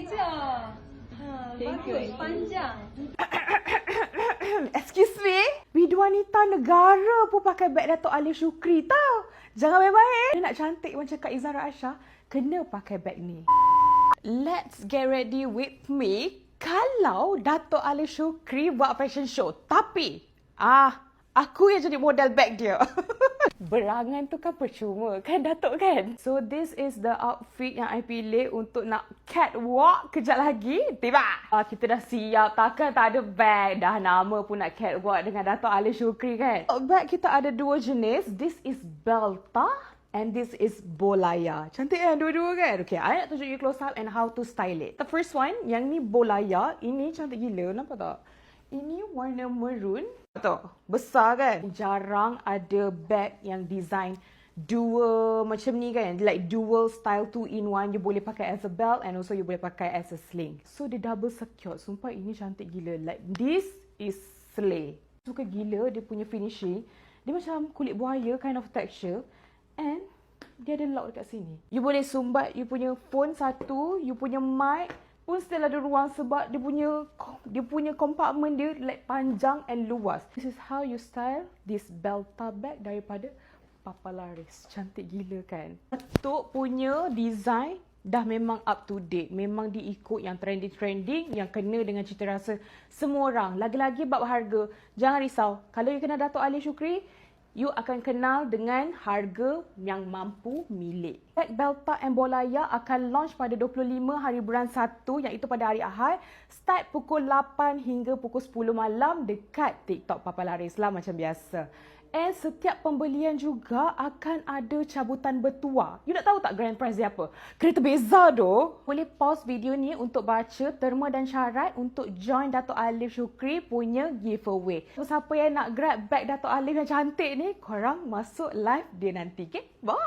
je. Bagus, panjang. Excuse me? Bidu wanita negara pun pakai beg Dato' Alif Shukri tau. Jangan baik-baik. Dia nak cantik macam Kak Izara Asha, kena pakai beg ni. Let's get ready with me. Kalau Dato' Alif Shukri buat fashion show, tapi aku yang jadi model beg dia. Berangan tu kan percuma kan Datuk kan? So this is the outfit yang I pilih untuk nak catwalk kejap lagi. Tiba! Kita dah siap, takkan tak ada bag. Dah nama pun nak catwalk dengan Dato' Alif Shukri kan? Bag kita ada dua jenis. This is Belta and this is Bolaya. Cantik kan dua-dua kan? Okay, I nak tunjuk you close up and how to style it. The first one, yang ni Bolaya. Ini cantik gila, nampak tak? Ini warna maroon. Betul. Besar kan? Jarang ada bag yang design dua macam ni kan. Like dual style 2-in-1. You boleh pakai as a belt and also you boleh pakai as a sling. So dia double secured. Sumpah ini cantik gila. Like this is slay. Suka gila dia punya finishing. Dia macam kulit buaya kind of texture. And dia ada lock dekat sini. You boleh sumbat you punya phone satu. You punya mic pun still ada ruang sebab dia punya compartment dia like panjang and luas. This is how you style this Belta bag daripada Papa Laris. Cantik gila kan? Datuk punya design dah memang up to date. Memang diikut yang trending-trending yang kena dengan cita rasa semua orang. Lagi-lagi bab harga, jangan risau. Kalau you kenal Dato' Alif Shukri, you akan kenal dengan harga yang mampu milik. Bag Belta and Bolaya akan launch pada 25 hari bulan 1 iaitu pada hari Ahad. Start pukul 8 hingga pukul 10 malam dekat TikTok Papa Laris lah macam biasa. And setiap pembelian juga akan ada cabutan bertuah. You nak tahu tak grand prize dia apa? Kena terbeza doh. Boleh pause video ni untuk baca terma dan syarat untuk join Dato' Alif Shukri punya giveaway. So, siapa yang nak grab bag Dato' Alif yang cantik ni, korang masuk live dia nanti. Okay? Bye!